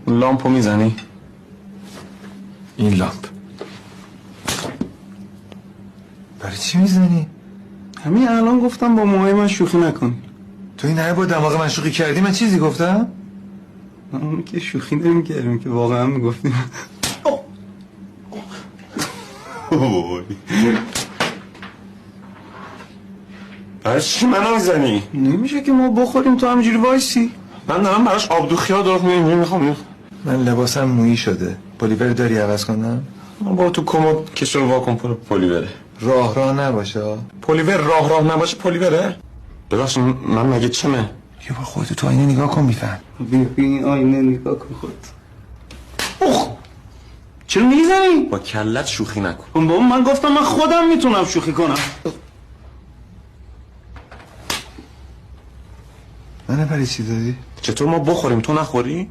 لامپو میزنی؟ این لامپ برای چی میزنی؟ همین الان گفتم با موهای من شوخی نکن. تو این همه با دماغ من شوخی کردی؟ من چیزی گفتم؟ اون که شوخی نمی‌کردیم که واقعا میگفتیم. برای چی منو میزنی؟ نمیشه که ما بخوریم تو همینجوری وایسی. من دارم براش آبدوخیا درست میخوام. من لباسم مویی شده. پلیور داری عوض کنم؟ با تو کمد کشو رو واکن پلیوره. راه نباشه. پلیور راه نباشه پلیوره؟ ببخش من مگه چمه؟ یه بار خودتو تو آینه نگاه کن میفهم. بیا این آینه نگاه کن خود. چرا میزنی؟ با کلت شوخی نکن. بابا من گفتم من خودم میتونم شوخی کنم. منو برای چی دادی؟ چطور ما بخوریم تو نخوری؟